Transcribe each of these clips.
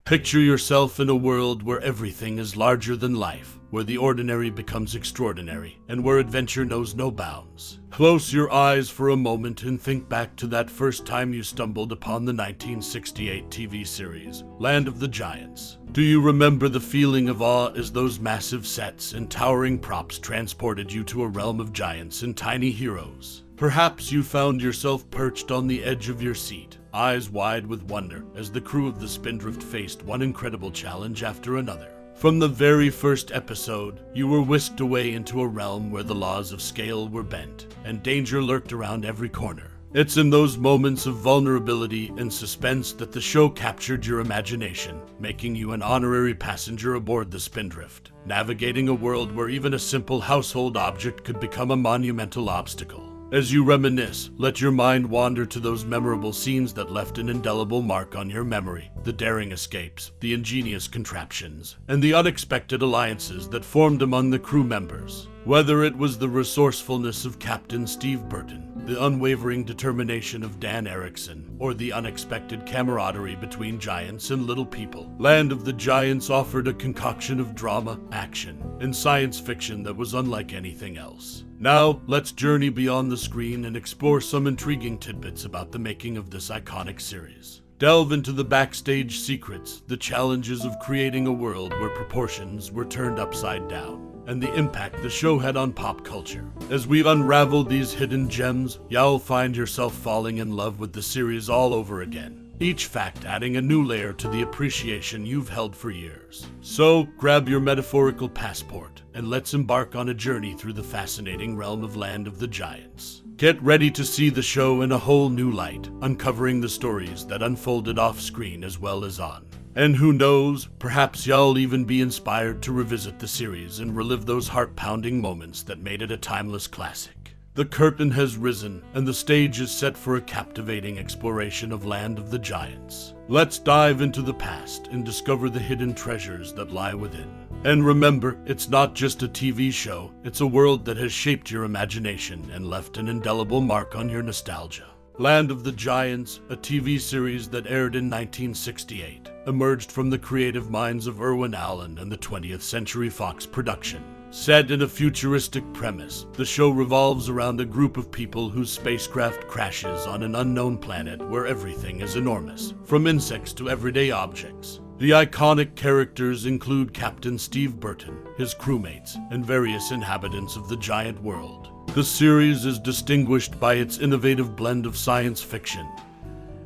Picture yourself in a world where everything is larger than life, where the ordinary becomes extraordinary, and where adventure knows no bounds. Close your eyes for a moment and think back to that first time you stumbled upon the 1968 TV series, Land of the Giants. Do you remember the feeling of awe as those massive sets and towering props transported you to a realm of giants and tiny heroes? Perhaps you found yourself perched on the edge of your seat, eyes wide with wonder, as the crew of the Spindrift faced one incredible challenge after another. From the very first episode, you were whisked away into a realm where the laws of scale were bent, and danger lurked around every corner. It's in those moments of vulnerability and suspense that the show captured your imagination, making you an honorary passenger aboard the Spindrift, navigating a world where even a simple household object could become a monumental obstacle. As you reminisce, let your mind wander to those memorable scenes that left an indelible mark on your memory, the daring escapes, the ingenious contraptions, and the unexpected alliances that formed among the crew members. Whether it was the resourcefulness of Captain Steve Burton, the unwavering determination of Dan Erickson, or the unexpected camaraderie between giants and little people, Land of the Giants offered a concoction of drama, action, and science fiction that was unlike anything else. Now, let's journey beyond the screen and explore some intriguing tidbits about the making of this iconic series. Delve into the backstage secrets, the challenges of creating a world where proportions were turned upside down, and the impact the show had on pop culture. As we unravel these hidden gems, you'll find yourself falling in love with the series all over again, each fact adding a new layer to the appreciation you've held for years. So, grab your metaphorical passport, and let's embark on a journey through the fascinating realm of Land of the Giants. Get ready to see the show in a whole new light, uncovering the stories that unfolded off-screen as well as on. And who knows, perhaps you'll even be inspired to revisit the series and relive those heart-pounding moments that made it a timeless classic. The curtain has risen, and the stage is set for a captivating exploration of Land of the Giants. Let's dive into the past and discover the hidden treasures that lie within. And remember, it's not just a TV show, it's a world that has shaped your imagination and left an indelible mark on your nostalgia. Land of the Giants, a TV series that aired in 1968, emerged from the creative minds of Irwin Allen and the 20th Century Fox production. Set in a futuristic premise, the show revolves around a group of people whose spacecraft crashes on an unknown planet where everything is enormous, from insects to everyday objects. The iconic characters include Captain Steve Burton, his crewmates, and various inhabitants of the giant world. The series is distinguished by its innovative blend of science fiction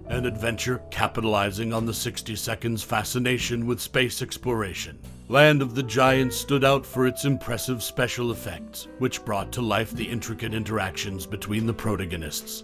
and adventure, capitalizing on the 60 seconds fascination with space exploration. Land of the Giants stood out for its impressive special effects, which brought to life the intricate interactions between the protagonists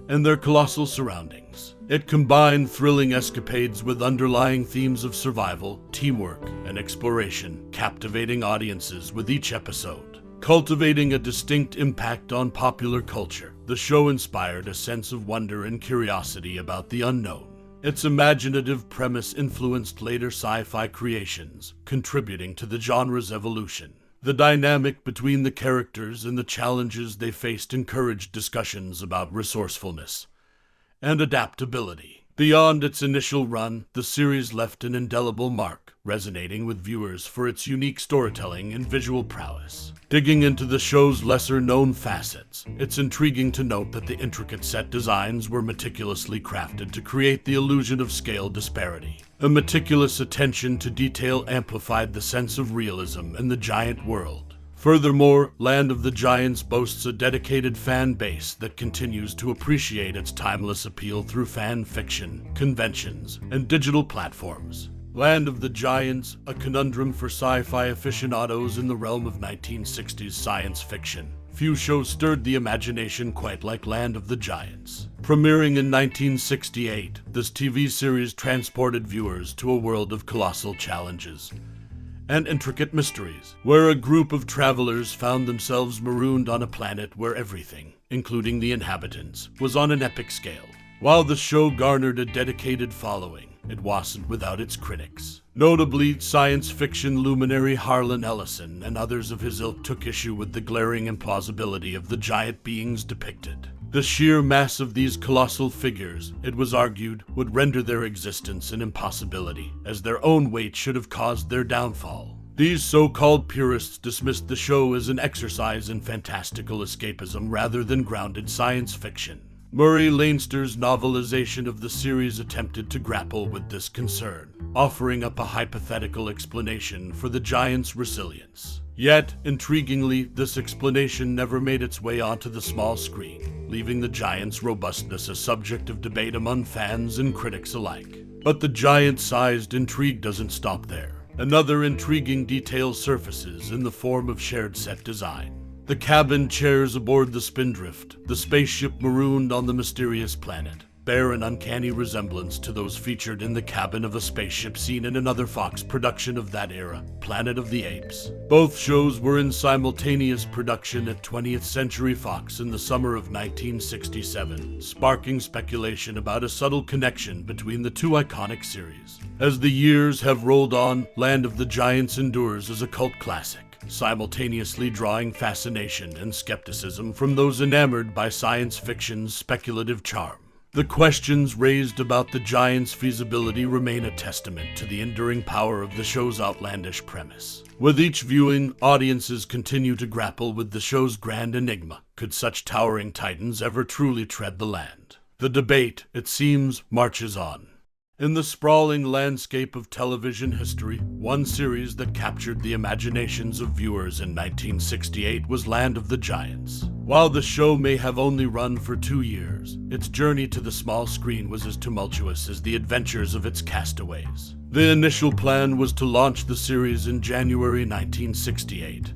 and their colossal surroundings. It combined thrilling escapades with underlying themes of survival, teamwork, and exploration, captivating audiences with each episode. Cultivating a distinct impact on popular culture, the show inspired a sense of wonder and curiosity about the unknown. Its imaginative premise influenced later sci-fi creations, contributing to the genre's evolution. The dynamic between the characters and the challenges they faced encouraged discussions about resourcefulness and adaptability. Beyond its initial run, the series left an indelible mark, resonating with viewers for its unique storytelling and visual prowess. Digging into the show's lesser-known facets, it's intriguing to note that the intricate set designs were meticulously crafted to create the illusion of scale disparity. A meticulous attention to detail amplified the sense of realism in the giant world. Furthermore, Land of the Giants boasts a dedicated fan base that continues to appreciate its timeless appeal through fan fiction, conventions, and digital platforms. Land of the Giants, a conundrum for sci-fi aficionados in the realm of 1960s science fiction. Few shows stirred the imagination quite like Land of the Giants. Premiering in 1968, this TV series transported viewers to a world of colossal challenges and intricate mysteries, where a group of travelers found themselves marooned on a planet where everything, including the inhabitants, was on an epic scale. While the show garnered a dedicated following, it wasn't without its critics. Notably, science fiction luminary Harlan Ellison and others of his ilk took issue with the glaring implausibility of the giant beings depicted. The sheer mass of these colossal figures, it was argued, would render their existence an impossibility, as their own weight should have caused their downfall. These so-called purists dismissed the show as an exercise in fantastical escapism rather than grounded science fiction. Murray Leinster's novelization of the series attempted to grapple with this concern, offering up a hypothetical explanation for the Giants' resilience. Yet, intriguingly, this explanation never made its way onto the small screen, leaving the Giants' robustness a subject of debate among fans and critics alike. But the giant-sized intrigue doesn't stop there. Another intriguing detail surfaces in the form of shared set design. The cabin chairs aboard the Spindrift, the spaceship marooned on the mysterious planet, bear an uncanny resemblance to those featured in the cabin of a spaceship seen in another Fox production of that era, Planet of the Apes. Both shows were in simultaneous production at 20th Century Fox in the summer of 1967, sparking speculation about a subtle connection between the two iconic series. As the years have rolled on, Land of the Giants endures as a cult classic, simultaneously drawing fascination and skepticism from those enamored by science fiction's speculative charm. The questions raised about the Giants' feasibility remain a testament to the enduring power of the show's outlandish premise. With each viewing, audiences continue to grapple with the show's grand enigma. Could such towering titans ever truly tread the land? The debate, it seems, marches on. In the sprawling landscape of television history, one series that captured the imaginations of viewers in 1968 was Land of the Giants. While the show may have only run for 2 years, its journey to the small screen was as tumultuous as the adventures of its castaways. The initial plan was to launch the series in January 1968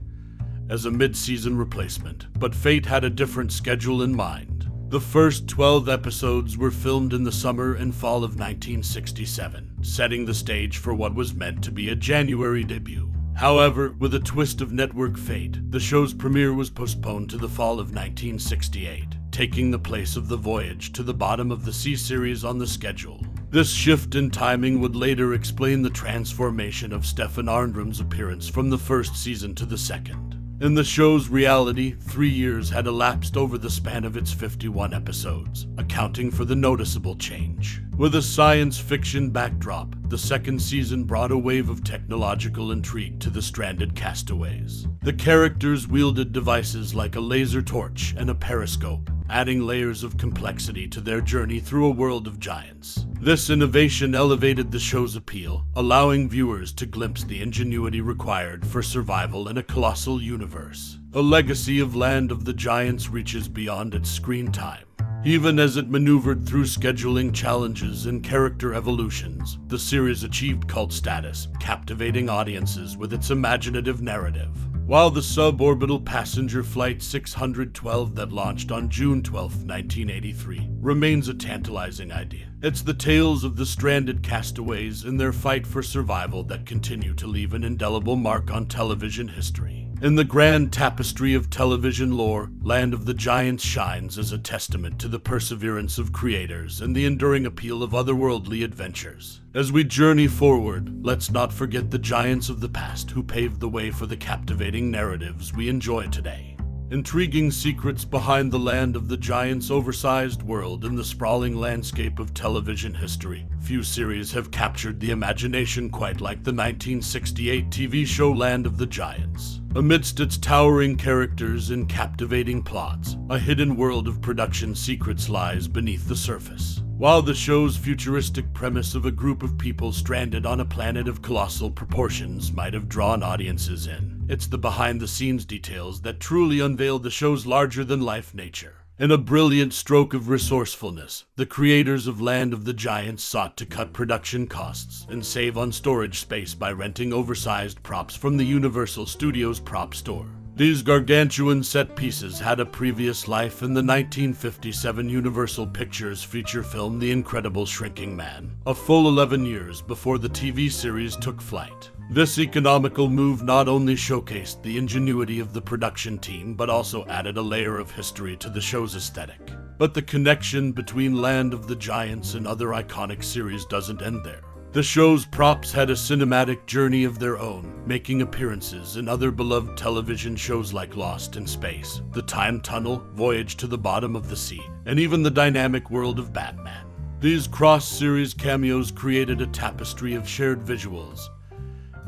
as a mid-season replacement, but fate had a different schedule in mind. The first 12 episodes were filmed in the summer and fall of 1967, setting the stage for what was meant to be a January debut. However, with a twist of network fate, the show's premiere was postponed to the fall of 1968, taking the place of the voyage to the bottom of the sea series on the schedule. This shift in timing would later explain the transformation of Stefan Arngrim's appearance from the first season to the second. In the show's reality, 3 years had elapsed over the span of its 51 episodes, accounting for the noticeable change. With a science fiction backdrop, the second season brought a wave of technological intrigue to the stranded castaways. The characters wielded devices like a laser torch and a periscope, adding layers of complexity to their journey through a world of giants. This innovation elevated the show's appeal, allowing viewers to glimpse the ingenuity required for survival in a colossal universe. A legacy of Land of the Giants reaches beyond its screen time. Even as it maneuvered through scheduling challenges and character evolutions, the series achieved cult status, captivating audiences with its imaginative narrative. While the suborbital passenger flight 612 that launched on June 12, 1983, remains a tantalizing idea, it's the tales of the stranded castaways and their fight for survival that continue to leave an indelible mark on television history. In the grand tapestry of television lore, Land of the Giants shines as a testament to the perseverance of creators and the enduring appeal of otherworldly adventures. As we journey forward, let's not forget the giants of the past who paved the way for the captivating narratives we enjoy today. Intriguing secrets behind the Land of the Giants' oversized world in the sprawling landscape of television history. Few series have captured the imagination quite like the 1968 TV show Land of the Giants. Amidst its towering characters and captivating plots, a hidden world of production secrets lies beneath the surface. While the show's futuristic premise of a group of people stranded on a planet of colossal proportions might have drawn audiences in, it's the behind-the-scenes details that truly unveil the show's larger-than-life nature. In a brilliant stroke of resourcefulness, the creators of Land of the Giants sought to cut production costs and save on storage space by renting oversized props from the Universal Studios prop store. These gargantuan set pieces had a previous life in the 1957 Universal Pictures feature film The Incredible Shrinking Man, a full 11 years before the TV series took flight. This economical move not only showcased the ingenuity of the production team, but also added a layer of history to the show's aesthetic. But the connection between Land of the Giants and other iconic series doesn't end there. The show's props had a cinematic journey of their own, making appearances in other beloved television shows like Lost in Space, The Time Tunnel, Voyage to the Bottom of the Sea, and even the dynamic world of Batman. These cross-series cameos created a tapestry of shared visuals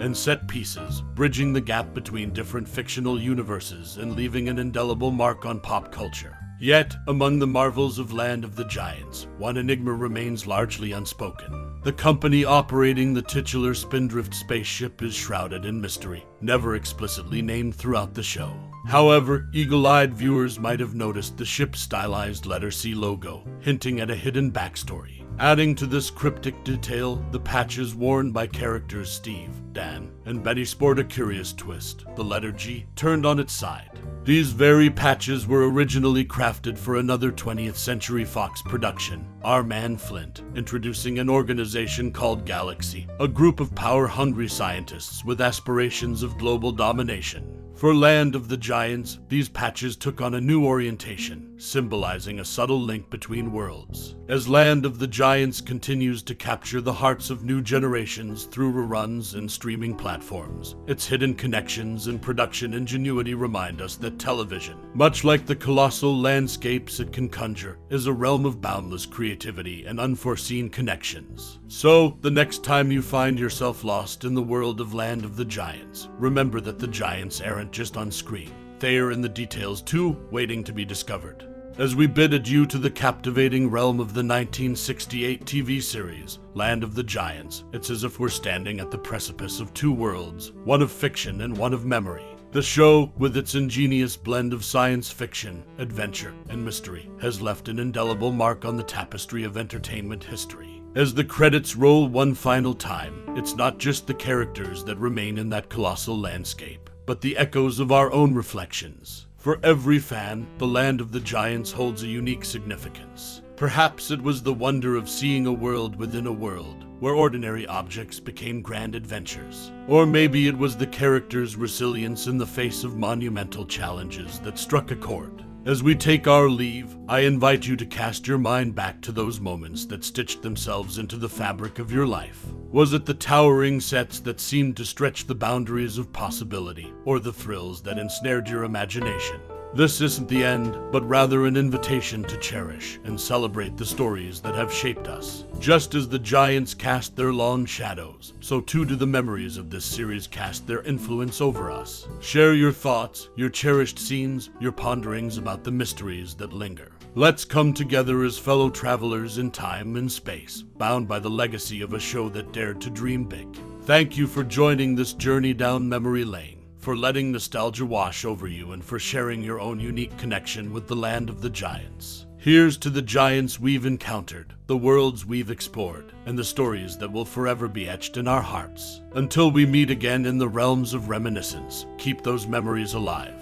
and set pieces, bridging the gap between different fictional universes and leaving an indelible mark on pop culture. Yet, among the marvels of Land of the Giants, one enigma remains largely unspoken. The company operating the titular Spindrift spaceship is shrouded in mystery, never explicitly named throughout the show. However, eagle-eyed viewers might have noticed the ship's stylized letter C logo, hinting at a hidden backstory. Adding to this cryptic detail, the patches worn by characters Steve, Dan, and Betty sport a curious twist, the letter G turned on its side. These very patches were originally crafted for another 20th Century Fox production, Our Man Flint, introducing an organization called Galaxy, a group of power-hungry scientists with aspirations of global domination. For Land of the Giants, these patches took on a new orientation, symbolizing a subtle link between worlds. As Land of the Giants continues to capture the hearts of new generations through reruns and streaming platforms, its hidden connections and production ingenuity remind us that television, much like the colossal landscapes it can conjure, is a realm of boundless creativity and unforeseen connections. So, the next time you find yourself lost in the world of Land of the Giants, remember that the giants aren't just on screen. They are in the details too, waiting to be discovered. As we bid adieu to the captivating realm of the 1968 TV series, Land of the Giants, it's as if we're standing at the precipice of two worlds, one of fiction and one of memory. The show, with its ingenious blend of science fiction, adventure, and mystery, has left an indelible mark on the tapestry of entertainment history. As the credits roll one final time, it's not just the characters that remain in that colossal landscape, but the echoes of our own reflections. For every fan, the Land of the Giants holds a unique significance. Perhaps it was the wonder of seeing a world within a world, where ordinary objects became grand adventures. Or maybe it was the characters' resilience in the face of monumental challenges that struck a chord. As we take our leave, I invite you to cast your mind back to those moments that stitched themselves into the fabric of your life. Was it the towering sets that seemed to stretch the boundaries of possibility, or the thrills that ensnared your imagination? This isn't the end, but rather an invitation to cherish and celebrate the stories that have shaped us. Just as the giants cast their long shadows, so too do the memories of this series cast their influence over us. Share your thoughts, your cherished scenes, your ponderings about the mysteries that linger. Let's come together as fellow travelers in time and space, bound by the legacy of a show that dared to dream big. Thank you for joining this journey down memory lane, for letting nostalgia wash over you, and for sharing your own unique connection with the Land of the Giants. Here's to the giants we've encountered, the worlds we've explored, and the stories that will forever be etched in our hearts. Until we meet again in the realms of reminiscence, keep those memories alive.